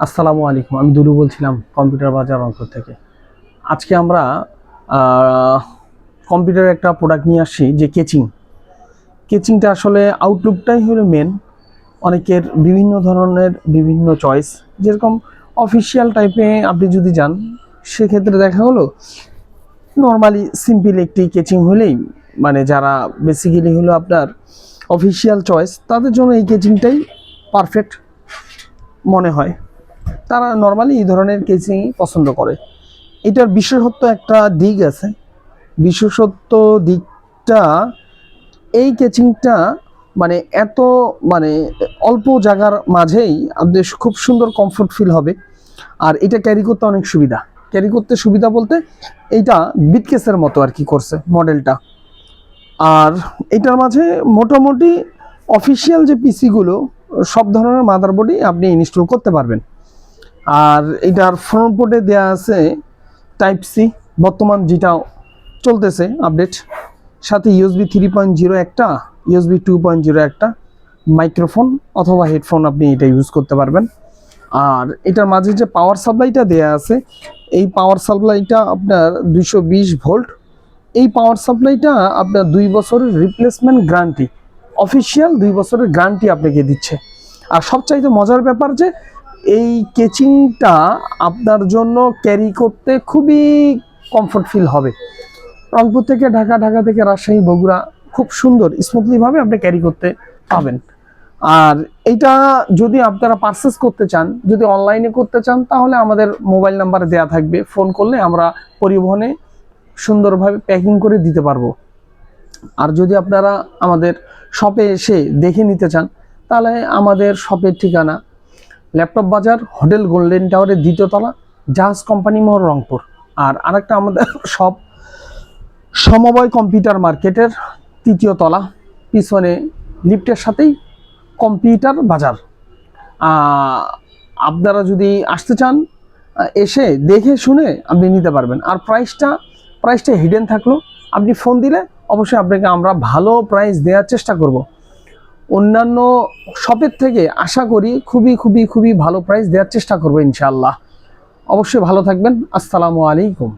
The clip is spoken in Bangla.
আসসালামু আলাইকুম। আমি দুলু বলছিলাম কম্পিউটার বাজার রংপুর থেকে। আজকে আমরা কম্পিউটারের একটা প্রোডাক্ট নিয়ে আসছি, যে কেচিংটা আসলে আউটলুকটাই হলো মেন। অনেকের বিভিন্ন ধরনের বিভিন্ন চয়েস, যেরকম অফিসিয়াল টাইপে আপনি যদি যান সেক্ষেত্রে দেখা হলো নর্মালি সিম্পল একটি কেচিং হলেই, মানে যারা বেসিক্যালি হলো আপনার অফিসিয়াল চয়েস, তাদের জন্য এই কেচিংটাই পারফেক্ট মনে হয়। তারা নর্মালি এই ধরনের কেচিং পছন্দ করে। এটার বিশেষত্ব একটা দিক আছে। বিশেষত্ব দিকটা, এই কেচিংটা মানে এত মানে অল্প জায়গার মাঝেই আপনাদের খুব সুন্দর কমফোর্ট ফিল হবে। আর এটা ক্যারি করতে অনেক সুবিধা। ক্যারি করতে সুবিধা বলতে এইটা বিটকেসের মতো আর কি করছে মডেলটা। আর এটার মাঝে মোটামুটি অফিসিয়াল যে পিসিগুলো সব ধরনের মাদারবোর্ডই আপনি ইনস্টল করতে পারবেন। আর এটার ফ্রন্ট বোর্ডে দেওয়া আছে টাইপ সি, বর্তমান যেটা চলতেছে আপডেট, সাথে ইউএসবি 3.0 একটা, ইউএসবি 2.0 একটা, মাইক্রোফোন অথবা হেডফোন আপনি এটা ইউজ করতে পারবেন। আর এটার মাঝে যে পাওয়ার সাপ্লাইটা দেওয়া আছে, এই পাওয়ার সাপ্লাইটা আপনার 220 ভোল্ট। এই পাওয়ার সাপ্লাইটা আপনার 2 বছরের রিপ্লেসমেন্ট গ্যারান্টি, অফিসিয়াল 2 বছরের গ্যারান্টি আপনাকে দিচ্ছে। আর সবচাইতে মজার ব্যাপার যে এই কেচিংটা আপনার জন্য ক্যারি করতে খুবই কমফোর্ট ফিল হবে। রংপুর থেকে ঢাকা, ঢাকা থেকে রাজশাহী, বগুড়া খুব সুন্দর স্মুথলিভাবে আপনি ক্যারি করতে পাবেন। আর এইটা যদি আপনারা পারচেস করতে চান, যদি অনলাইনে করতে চান, তাহলে আমাদের মোবাইল নাম্বার দেওয়া থাকবে, ফোন করলে আমরা পরিবহনে সুন্দরভাবে প্যাকিং করে দিতে পারবো। আর যদি আপনারা আমাদের শপে এসে দেখে নিতে চান, তাহলে আমাদের শপের ঠিকানা ল্যাপটপ বাজার, হোটেল গোল্ডেন টাওয়ারের 2য় তলা, জাহাজ কোম্পানি মোড়, রংপুর। আর আরেকটা আমাদের শপ সমবায় কম্পিউটার মার্কেটের 3য় তলা, পিছনে লিফটের সাথেই কম্পিউটার বাজার। আপনারা যদি আসতে চান, এসে দেখে শুনে আপনি নিতে পারবেন। আর প্রাইসটা হিডেন থাকলো, আপনি ফোন দিলে অবশ্যই আপনাকে আমরা ভালো প্রাইস দেওয়ার চেষ্টা করব। অন্যান্য শপের থেকে আশা করি খুবই খুবই খুবই ভালো প্রাইস দেওয়ার চেষ্টা করবো ইনশাআল্লাহ। অবশ্যই ভালো থাকবেন। আসসালামু আলাইকুম।